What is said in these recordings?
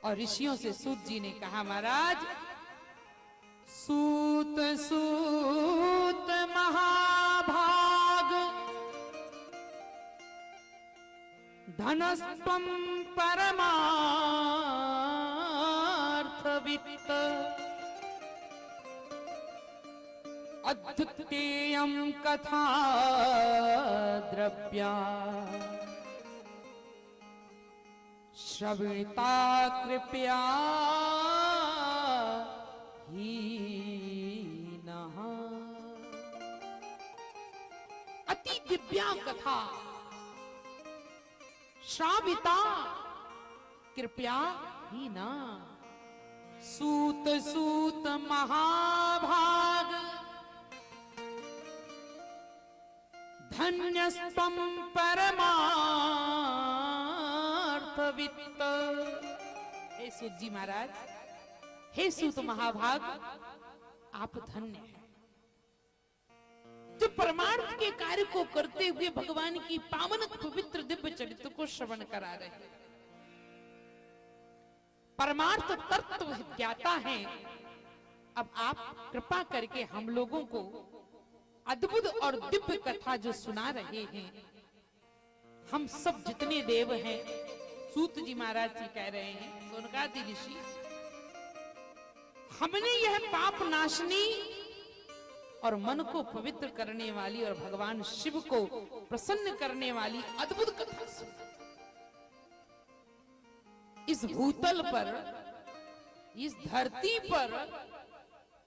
और ऋषियों से सूत जी ने कहा, महाराज सूत सूत महाभाग धनस्त्वं परमार्थवित्त अद्वितीयं कथा द्रव्या श्रविता कृपया हीनः। अति दिव्या कथा श्राविता कृपया हीना। सूत सूत महाभाग धन्यस्त्वं परमार्थवित्त। हे सूत जी महाराज, हे सूत महाभाग, आप धन्य हैं जो परमार्थ के कार्य को करते हुए भगवान की पावन पवित्र दिव्य चरित्र को श्रवण करा रहे हैं। परमार्थ तत्व ज्ञाता है। अब आप कृपा करके हम लोगों को अद्भुत और दिव्य कथा जो सुना रहे हैं, हम सब जितने देव हैं, सूत जी महाराज जी कह रहे हैं, सोनकादि ऋषि, हमने यह पाप नाशनी और मन को पवित्र करने वाली और भगवान शिव को प्रसन्न करने वाली अद्भुत कथा सुनी। इस भूतल पर, इस धरती पर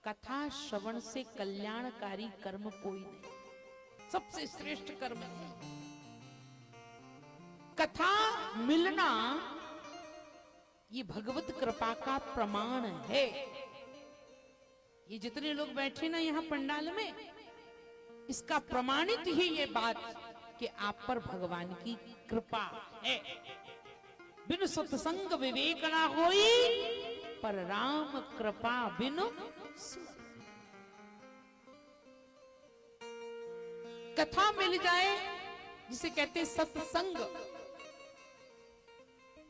कथा श्रवण से कल्याणकारी कर्म कोई नहीं, सबसे श्रेष्ठ कर्म है। कथा मिलना ये भगवत कृपा का प्रमाण है। ये जितने लोग बैठे ना यहाँ पंडाल में, इसका प्रमाणित ही ये बात कि आप पर भगवान की कृपा है। बिनु सत्संग विवेक ना होई, पर राम कृपा बिनु कथा मिल जाए जिसे कहते सत्संग,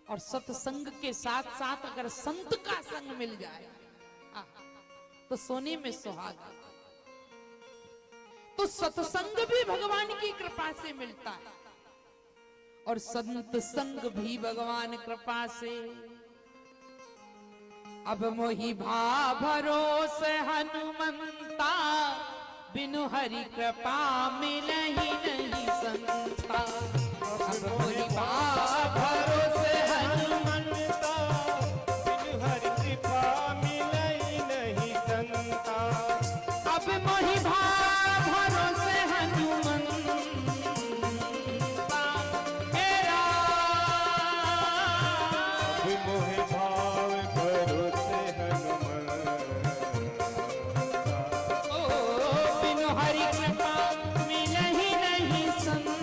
और सत्संग के साथ साथ अगर संत का संग मिल जाए तो सोने में सुहागा। तो सत्संग भी भगवान की कृपा से मिलता है और संत संग भी भगवान कृपा से। अब मोहि भा भरोसे हनुमंता, बिनु हरि कृपा मिलहि नहीं संता। अब मोहि भा भरोसे हनुमंता, बिनु हरि कृपा मिलहि नहीं संता। अब मोहि भा भरोसे हनुमंता तेरा। अब मोहि भाव भरोसे हनुमंता, ओ बिनु हरि कृपा मिलहि नहीं संता।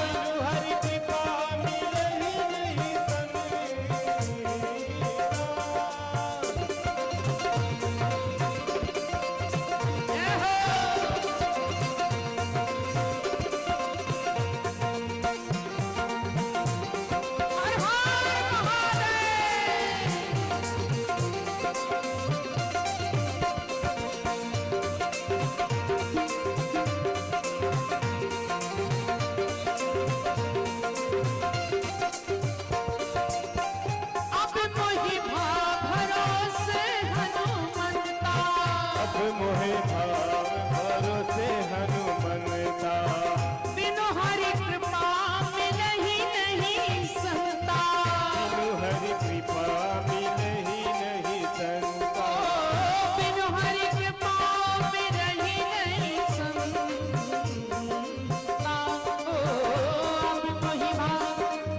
बिनु हरि कृपा मिलहि नहीं संता। जय हो। हर हर महादेव। अब मोहि भा भरोसे हनुमंता, अब मोहि भाव भरोसे हनुमंता। बिनु हरि कृपा मिलहि नहीं संता। बिनु हरि कृपा मिलहि नहीं संता। ओ बिनु हरि कृपा मिलहि नहीं संता। ओ अब मोहि भा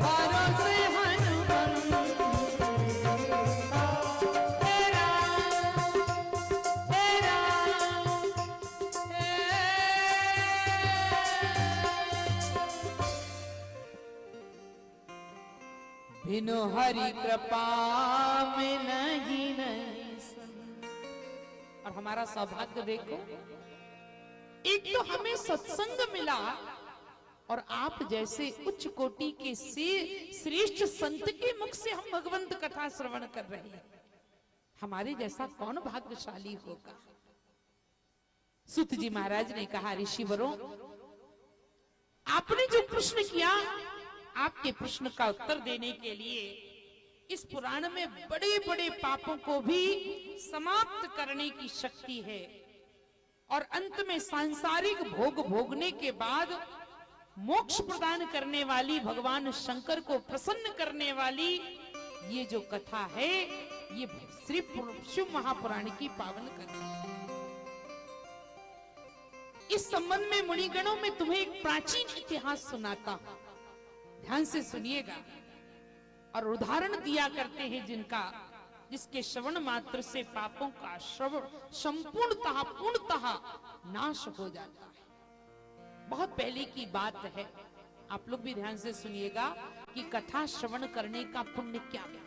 भरोसे हनुमंता तेरा तेरा। बिनु हरि कृपा में नहीं और हमारा सौभाग्य देखो, एक तो हमें सत्संग मिला और आप जैसे उच्च कोटि के से श्रेष्ठ संत के मुख से हम भगवंत कथा श्रवण कर रहे हैं, हमारे जैसा कौन भाग्यशाली होगा। सूत जी महाराज ने कहा, ऋषिवरों, आपने जो प्रश्न किया, आपके प्रश्न का उत्तर देने के लिए इस पुराण में बड़े बड़े पापों को भी समाप्त करने की शक्ति है, और अंत में सांसारिक भोग भोगने के बाद मोक्ष प्रदान करने वाली, भगवान शंकर को प्रसन्न करने वाली ये जो कथा है, ये श्री शिव महापुराण की पावन कथा है। इस संबंध में मुनिगणों में तुम्हें एक प्राचीन इतिहास सुनाता हूं, ध्यान से सुनिएगा। और उदाहरण दिया करते हैं जिसके श्रवण मात्र से पापों का श्रवण संपूर्णतः पूर्णतः नाश हो जाता है। बहुत पहले की बात है, आप लोग भी ध्यान से सुनिएगा कि कथा श्रवण करने का पुण्य क्या है,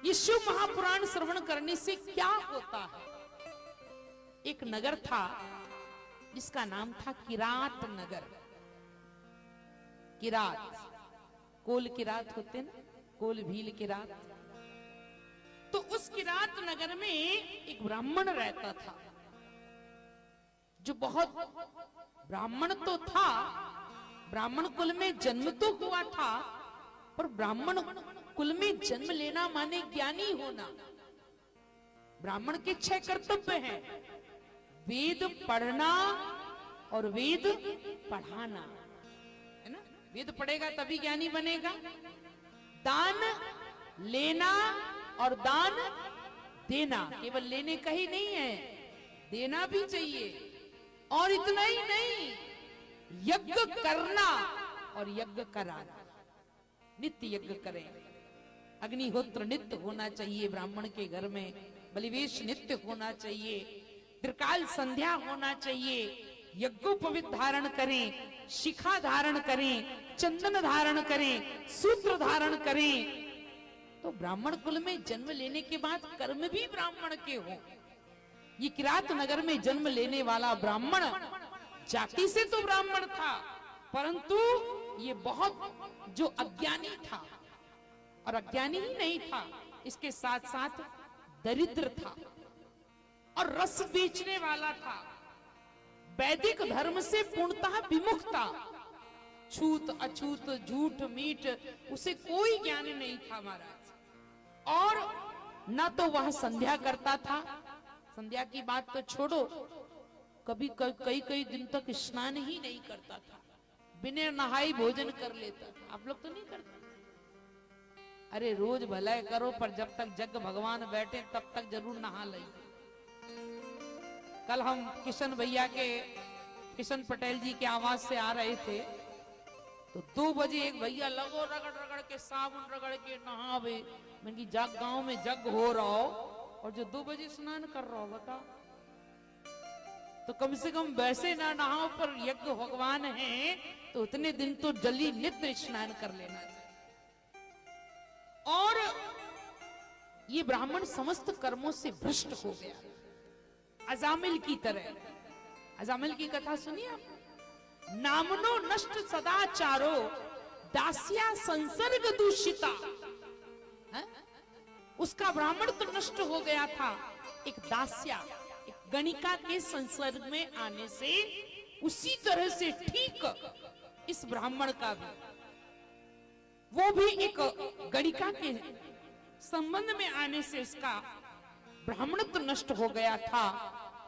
ये शिव महापुराण श्रवण करने से क्या होता है। एक नगर था जिसका नाम था किरात नगर। किरात, कोल किरात होते ना, कोल भील किरात। तो उस किरात नगर में एक ब्राह्मण रहता था, जो बहुत ब्राह्मण तो था, ब्राह्मण कुल में जन्म तो हुआ था, पर ब्राह्मण कुल में जन्म लेना माने ज्ञानी होना। ब्राह्मण के 6 कर्तव्य हैं, वेद पढ़ना और वेद पढ़ाना, है ना। वेद पढ़ेगा तभी ज्ञानी बनेगा। दान लेना और दान देना, केवल लेने का ही नहीं है, देना भी चाहिए। और इतना ही नहीं, यज्ञ करना और यज्ञ कराना, नित्य यज्ञ करें। अग्निहोत्र नित्य होना चाहिए ब्राह्मण के घर में, बलिवेश नित्य होना चाहिए, त्रिकाल संध्या होना चाहिए, यज्ञोपवीत धारण करें, शिखा धारण करें, चंदन धारण करें, सूत्र धारण करें। तो ब्राह्मण कुल में जन्म लेने के बाद कर्म भी ब्राह्मण के हो। ये किरात नगर में जन्म लेने वाला ब्राह्मण जाति से तो ब्राह्मण था, परंतु ये बहुत जो अज्ञानी था, और अज्ञानी ही नहीं था, इसके साथ साथ दरिद्र था और रस बेचने वाला था। वैदिक धर्म से पूर्णतः विमुख था। छूत अछूत झूठ मीठ उसे कोई ज्ञान नहीं था महाराज। और न तो वह संध्या करता था, संध्या की बात तो छोड़ो, कभी कई दिन तक स्नान ही नहीं करता था, बिना नहाई भोजन कर लेता था। आप लोग तो नहीं करते? अरे रोज भलाई करो, पर जब तक जग भगवान बैठे तब तक जरूर नहा ले। कल हम किशन भैया के, किशन पटेल जी के आवाज से आ रहे थे, तो 2 बजे एक भैया लगो रगड़ रगड़ के साबुन रगड़ के नहावे। मैंने जग गांव में जग हो रहा हो और जो 2 बजे स्नान कर रहा हो, बताओ। तो कम से कम वैसे ना नहाओ, पर यज्ञ भगवान है तो उतने दिन तो जल्दी नित्य स्नान कर लेना चाहिए। और ये ब्राह्मण समस्त कर्मों से भ्रष्ट हो गया, अजामिल की तरह। अजामिल की कथा सुनिए आप। नामनो नष्ट सदाचारो दास्या संसर्ग दूषिता। है? उसका ब्राह्मण तो नष्ट हो गया था, एक दास्या, एक गणिका के संसर्ग में आने से उसी तरह से ठीक इस ब्राह्मण का भी, वो भी एक गणिका के संबंध में आने से उसका ब्राह्मण तो नष्ट हो गया था।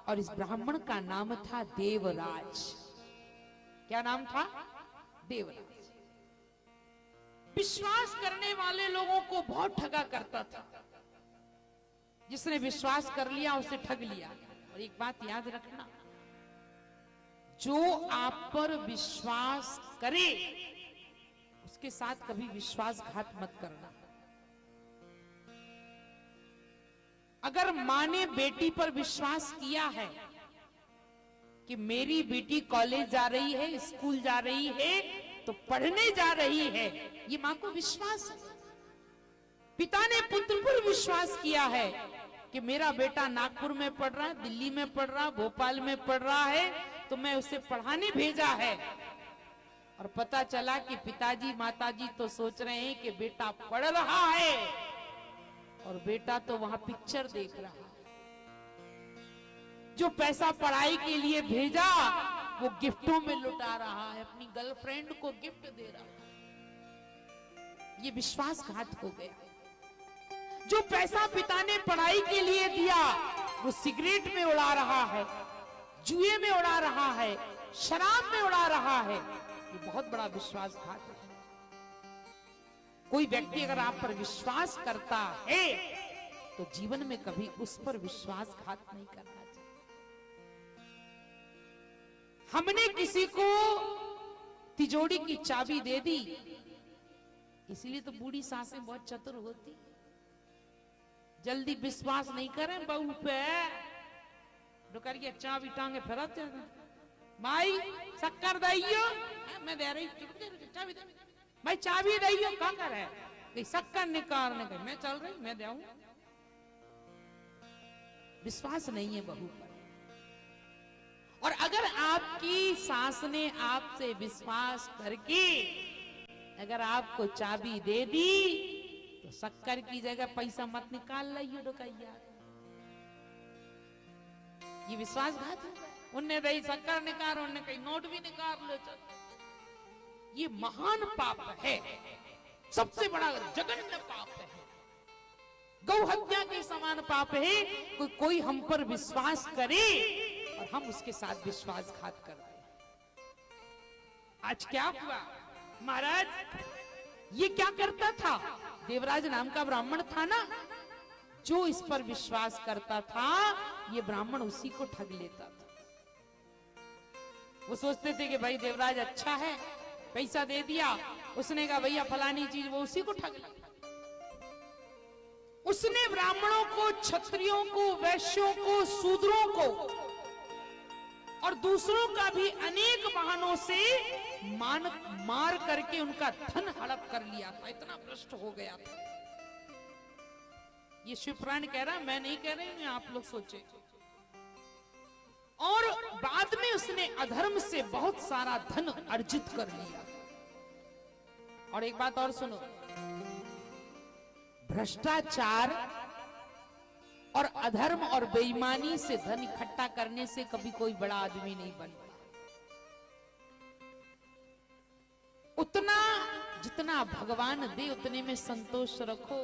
और इस ब्राह्मण का नाम था देवराज। क्या नाम था? देवराज। विश्वास करने वाले लोगों को बहुत ठगा करता था। जिसने विश्वास कर लिया उसे ठग लिया। और एक बात याद रखना, जो आप पर विश्वास करे उसके साथ कभी विश्वासघात मत करना। अगर माँ ने बेटी पर विश्वास किया है कि मेरी बेटी कॉलेज जा रही है, स्कूल जा रही है, तो पढ़ने जा रही है, ये माँ को विश्वास है। पिता ने पुत्र पर विश्वास किया है कि मेरा बेटा नागपुर में पढ़ रहा है, दिल्ली में पढ़ रहा, भोपाल में पढ़ रहा है, तो मैं उसे पढ़ाने भेजा है। और पता चला कि पिताजी माताजी तो सोच रहे हैं कि बेटा पढ़ रहा है और बेटा तो वहां पिक्चर देख रहा है। जो पैसा पढ़ाई के लिए भेजा वो गिफ्टों में लुटा रहा है, अपनी गर्लफ्रेंड को गिफ्ट दे रहा है। ये विश्वासघात हो गया। जो पैसा पिता ने पढ़ाई के लिए दिया वो सिगरेट में उड़ा रहा है, जुए में उड़ा रहा है, शराब में उड़ा रहा है। ये बहुत बड़ा विश्वासघात है। कोई व्यक्ति अगर आप पर विश्वास करता है तो जीवन में कभी उस पर विश्वासघात नहीं करना चाहिए। हमने किसी को तिजोरी की चाबी दे दी, इसीलिए तो बूढ़ी सासें बहुत चतुर होती, जल्दी विश्वास नहीं करें बहू पे। डुकर चाबी टांगे फिरत भाई शक्कर दइयो, मैं दे रही चाबी दे भाई, चाबी दइयो क्या करे, शक्कर निकालने गई, मैं चल रही, मैं दे। विश्वास नहीं है बहू पर। और अगर आपकी सास ने आपसे विश्वास करके अगर आपको चाबी दे दी तो शक्कर की जगह पैसा मत निकाल लियो डुकैया। ये विश्वासघात है। उनने दही शक्कर निकाल, उनने कहीं नोट भी निकाल लो। ये महान पाप है, सबसे बड़ा जघन्य पाप है, गौ हत्या के समान पाप है। कोई हम पर विश्वास करे और हम उसके साथ विश्वासघात कर दे। आज क्या हुआ महाराज, ये क्या करता था? देवराज नाम का ब्राह्मण था ना, जो इस पर विश्वास करता था ये ब्राह्मण उसी को ठग लेता था। वो सोचते थे कि भाई देवराज अच्छा है, पैसा दे दिया, उसने कहा भैया फलानी चीज, वो उसी को ठग लिया। उसने ब्राह्मणों को, क्षत्रियों को, वैश्यों को, शूद्रों को और दूसरों का भी अनेक बहानों से मार करके उनका धन हड़प कर लिया था। इतना भ्रष्ट हो गया था। ये शिवपुराण कह रहा, मैं नहीं कह रही हूं, आप लोग सोचे। और बाद में उसने अधर्म से बहुत सारा धन अर्जित कर लिया। और एक बात और सुनो, भ्रष्टाचार और अधर्म और बेईमानी से धन इकट्ठा करने से कभी कोई बड़ा आदमी नहीं बनता। उतना जितना भगवान दे उतने में संतोष रखो।